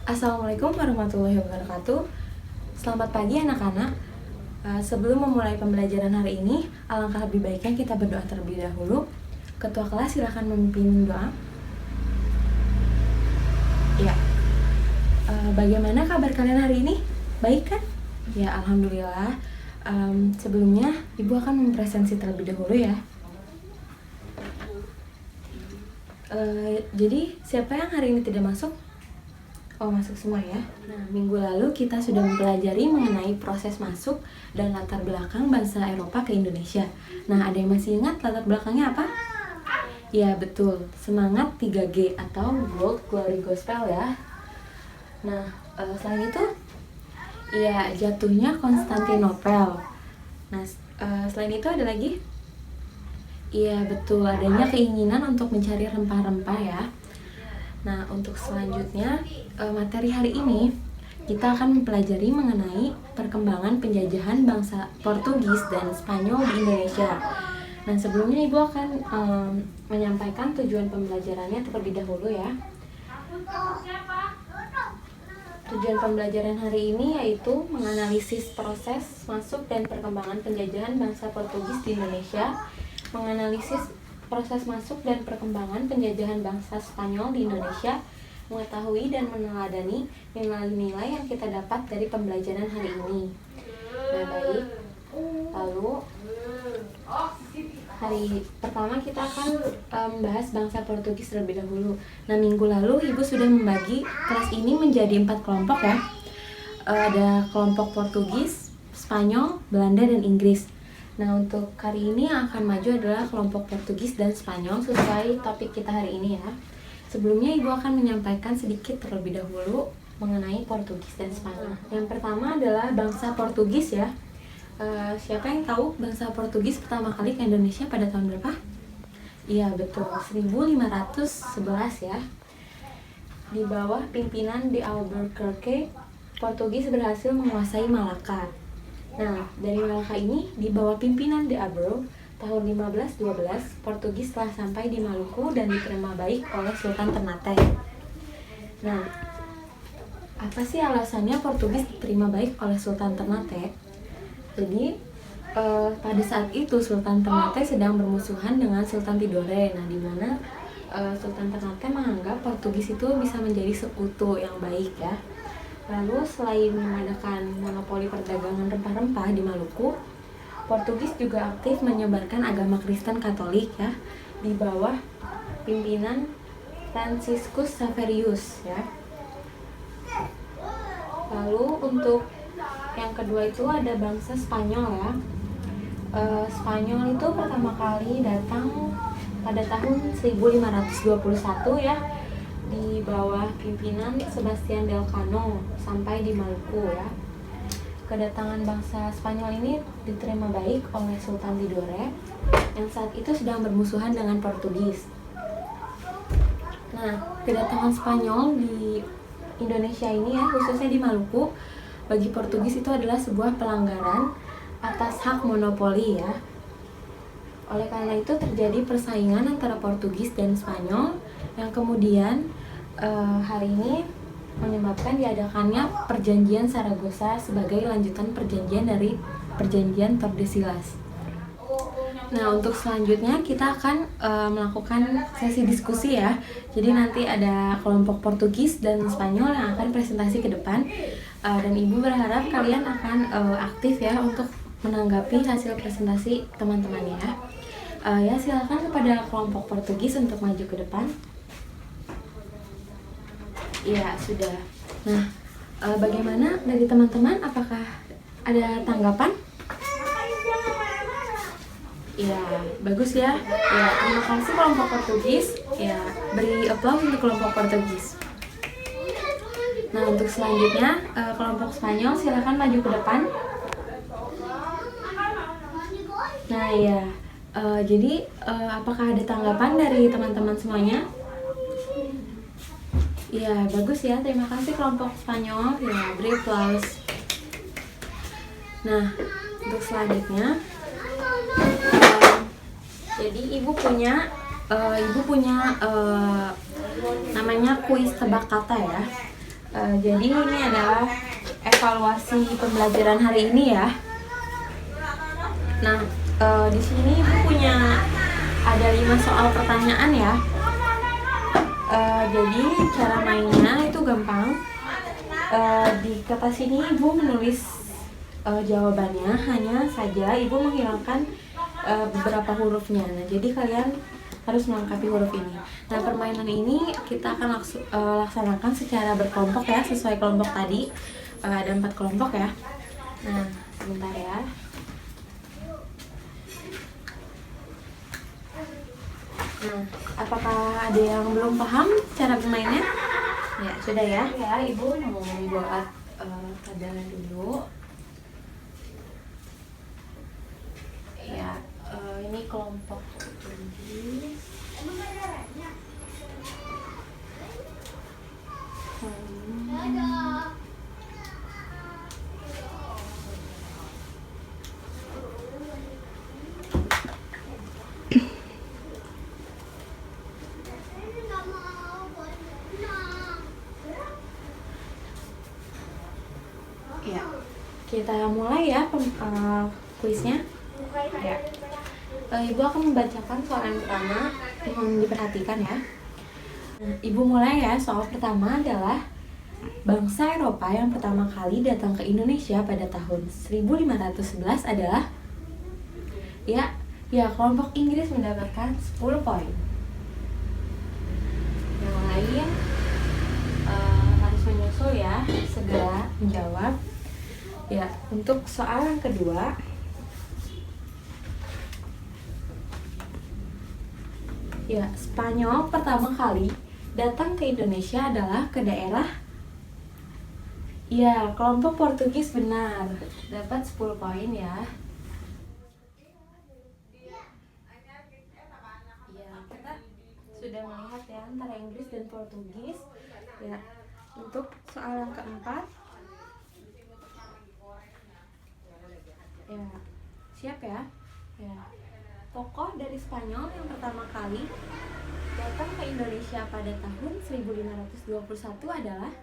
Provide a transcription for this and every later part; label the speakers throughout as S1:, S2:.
S1: Assalamualaikum warahmatullahi wabarakatuh. Selamat pagi anak-anak. Sebelum memulai pembelajaran hari ini, alangkah lebih baiknya kita berdoa terlebih dahulu. Ketua kelas silakan memimpin doa. Ya. Bagaimana kabar kalian hari ini? Baik kan? Ya, alhamdulillah. Sebelumnya Ibu akan mempresentasi terlebih dahulu ya. Jadi siapa yang hari ini tidak masuk? Oh, masuk semua ya. Nah, minggu lalu kita sudah mempelajari mengenai proses masuk dan latar belakang bangsa Eropa ke Indonesia. Nah, ada yang masih ingat latar belakangnya apa? Ya, betul. Semangat 3G atau Gold Glory Gospel ya. Nah, selain itu, ya jatuhnya Konstantinopel. Nah, selain itu ada lagi? Iya, betul. Adanya keinginan untuk mencari rempah-rempah ya. Nah, untuk selanjutnya, materi hari ini kita akan mempelajari mengenai perkembangan penjajahan bangsa Portugis dan Spanyol di Indonesia. Nah, sebelumnya Ibu akan menyampaikan tujuan pembelajarannya terlebih dahulu ya. Tujuan pembelajaran hari ini yaitu menganalisis proses masuk dan perkembangan penjajahan bangsa Portugis di Indonesia, menganalisis proses masuk dan perkembangan penjajahan bangsa Spanyol di Indonesia, mengetahui dan meneladani nilai-nilai yang kita dapat dari pembelajaran hari ini. Nah, baik. Lalu hari pertama kita akan membahas bangsa Portugis terlebih dahulu. Nah, minggu lalu Ibu sudah membagi kelas ini menjadi 4 kelompok ya. Ada kelompok Portugis, Spanyol, Belanda, dan Inggris. Nah, untuk hari ini yang akan maju adalah kelompok Portugis dan Spanyol sesuai topik kita hari ini ya. Sebelumnya Ibu akan menyampaikan sedikit terlebih dahulu mengenai Portugis dan Spanyol. Yang pertama adalah bangsa Portugis ya. Siapa yang tahu bangsa Portugis pertama kali ke Indonesia pada tahun berapa? Iya, betul, 1511 ya. Di bawah pimpinan de Albuquerque, Portugis berhasil menguasai Malaka. Nah, dari Malaka ini, di bawah pimpinan de Abreu, tahun 1512, Portugis telah sampai di Maluku dan diterima baik oleh Sultan Ternate. Nah, apa sih alasannya Portugis diterima baik oleh Sultan Ternate? Jadi, pada saat itu Sultan Ternate sedang bermusuhan dengan Sultan Tidore. Nah, di mana Sultan Ternate menganggap Portugis itu bisa menjadi sekutu yang baik ya. Lalu selain mengadakan monopoli perdagangan rempah-rempah di Maluku, Portugis juga aktif menyebarkan agama Kristen Katolik ya di bawah pimpinan Franciscus Saverius ya. Lalu untuk yang kedua itu ada bangsa Spanyol ya. Spanyol itu pertama kali datang pada tahun 1521 ya, di bawah pimpinan Sebastian del Cano sampai di Maluku ya. Kedatangan bangsa Spanyol ini diterima baik oleh Sultan Tidore yang saat itu sedang bermusuhan dengan Portugis. Nah, kedatangan Spanyol di Indonesia ini ya, khususnya di Maluku, bagi Portugis itu adalah sebuah pelanggaran atas hak monopoli ya. Oleh karena itu terjadi persaingan antara Portugis dan Spanyol yang kemudian hari ini menyebabkan diadakannya perjanjian Saragossa sebagai lanjutan perjanjian dari perjanjian Tordesillas. Nah, untuk selanjutnya kita akan melakukan sesi diskusi ya. Jadi nanti ada kelompok Portugis dan Spanyol yang akan presentasi ke depan, dan Ibu berharap kalian akan aktif ya untuk menanggapi hasil presentasi teman-teman ya. Ya, silakan kepada kelompok Portugis untuk maju ke depan. Iya, sudah. Nah, bagaimana dari teman-teman? Apakah ada tanggapan? Iya, bagus ya. Ya, terima kasih kelompok Portugis. Ya, beri applause untuk kelompok Portugis. Nah, untuk selanjutnya kelompok Spanyol silakan maju ke depan. Nah, ya. Jadi, apakah ada tanggapan dari teman-teman semuanya? Ya, bagus ya. Terima kasih kelompok Spanyol. Ya, beri applause. Nah, untuk selanjutnya, jadi ibu punya namanya kuis tebak kata ya. Jadi ini adalah evaluasi pembelajaran hari ini ya. Nah, di sini Ibu punya ada 5 soal pertanyaan ya. Jadi cara mainnya itu gampang. Di kertas ini Ibu menulis jawabannya, hanya saja Ibu menghilangkan beberapa hurufnya. Nah, jadi kalian harus melengkapi huruf ini. Nah, permainan ini kita akan laksanakan secara berkelompok ya, sesuai kelompok tadi. Ada 4 kelompok ya. Nah, sebentar ya. Nah, apakah ada yang belum paham cara bermainnya? Ya, sudah ya. Ya, Ibu mau membuat pelajaran dulu. Ya, ini kelompok tulis. Ya, kita mulai ya kuisnya. Ya. Ibu akan membacakan soal yang pertama, mohon diperhatikan ya. Ibu mulai ya. Soal pertama adalah bangsa Eropa yang pertama kali datang ke Indonesia pada tahun 1511 adalah ya kelompok Inggris mendapatkan 10 poin. Yang lain harus menyusul ya, segera menjawab. Ya, untuk soal yang kedua, ya, Spanyol pertama kali datang ke Indonesia adalah ke daerah. Ya, kelompok Portugis benar. Dapat 10 poin ya. Ya, kita sudah melihat ya antara Inggris dan Portugis. Ya, untuk soal yang keempat. Ya, siap ya? Ya. Tokoh dari Spanyol yang pertama kali datang ke Indonesia pada tahun 1521 adalah,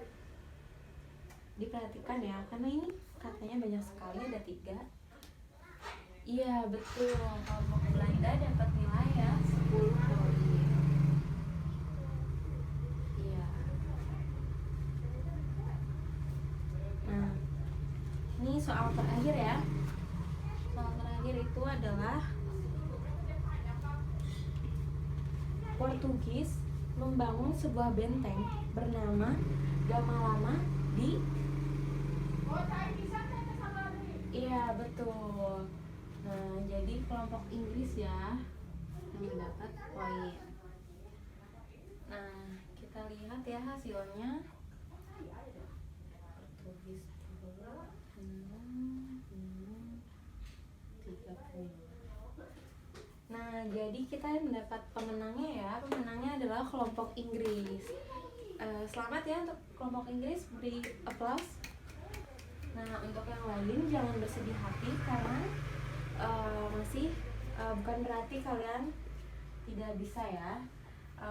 S1: diperhatikan ya, karena ini katanya banyak sekali, ada 3. Iya, betul. Kelompok Belanda dapat nilai ya 10 poin. Iya. Nah, ini soal terakhir ya. Soal terakhir itu adalah Portugis membangun sebuah benteng bernama Gamalama di. Iya, betul. Nah, jadi kelompok Inggris ya yang mendapat poin. Nah, kita lihat ya hasilnya. Portugis 30. Nah, jadi kita mendapat pemenangnya ya. Pemenangnya adalah kelompok Inggris. Selamat ya untuk kelompok Inggris, beri aplaus. Nah, untuk yang lain jangan bersedih hati karena masih bukan berarti kalian tidak bisa ya.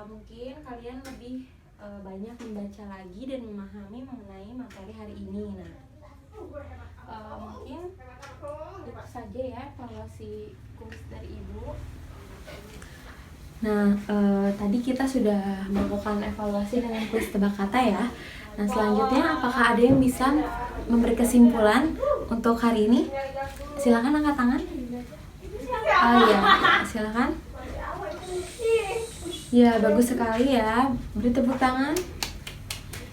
S1: Mungkin kalian lebih banyak membaca lagi dan memahami mengenai materi hari ini. Nah, mungkin itu saja ya evaluasi kuis dari Ibu. Nah, tadi kita sudah melakukan evaluasi dengan kuis tebak kata ya. Nah, selanjutnya apakah ada yang bisa memberi kesimpulan untuk hari ini? Silakan angkat tangan. Ya, silakan. Ya, bagus sekali ya. Beri tepuk tangan.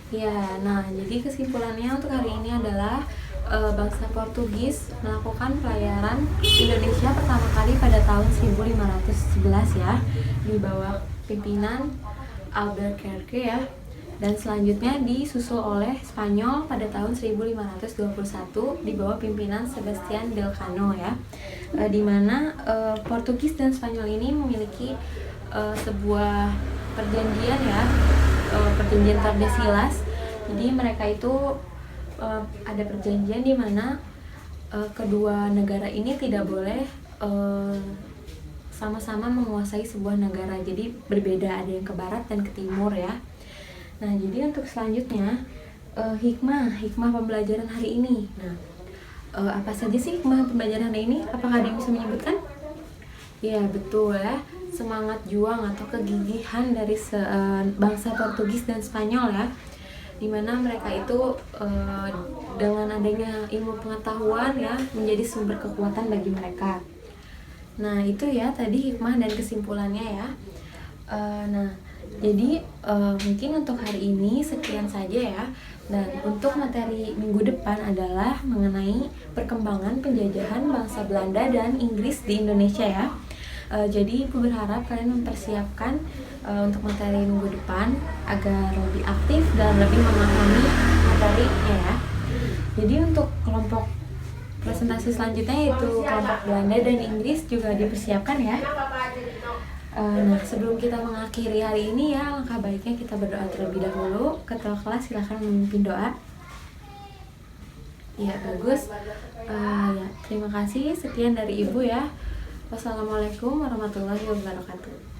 S1: Ya, nah jadi kesimpulannya untuk hari ini adalah bangsa Portugis melakukan pelayaran Indonesia pertama kali pada tahun 1511 ya, di bawah pimpinan Albuquerque ya. Dan selanjutnya disusul oleh Spanyol pada tahun 1521 di bawah pimpinan Sebastian del Cano ya. Di mana Portugis dan Spanyol ini memiliki sebuah perjanjian ya, perjanjian Tordesillas. Jadi mereka itu ada perjanjian di mana kedua negara ini tidak boleh sama-sama menguasai sebuah negara. Jadi berbeda, ada yang ke barat dan ke timur ya. Nah, jadi untuk selanjutnya hikmah pembelajaran hari ini. Nah, apa saja sih hikmah pembelajaran hari ini? Apakah ada yang bisa menyebutkan? Ya, betul ya. Semangat juang atau kegigihan dari bangsa Portugis dan Spanyol ya, dimana mereka itu dengan adanya ilmu pengetahuan ya menjadi sumber kekuatan bagi mereka. Nah, itu ya tadi hikmah dan kesimpulannya ya. Nah, jadi mungkin untuk hari ini sekian saja ya. Dan untuk materi minggu depan adalah mengenai perkembangan penjajahan bangsa Belanda dan Inggris di Indonesia ya. Jadi Ibu berharap kalian mempersiapkan untuk materi minggu depan agar lebih aktif dan lebih memahami materinya ya. Jadi untuk kelompok presentasi selanjutnya yaitu kelompok Belanda dan Inggris juga dipersiapkan ya. Nah, sebelum kita mengakhiri hari ini ya, alangkah baiknya kita berdoa terlebih dahulu. Ketua kelas silahkan memimpin doa. Ya, bagus. Ya, terima kasih. Sekian dari Ibu ya. Wassalamualaikum warahmatullahi wabarakatuh.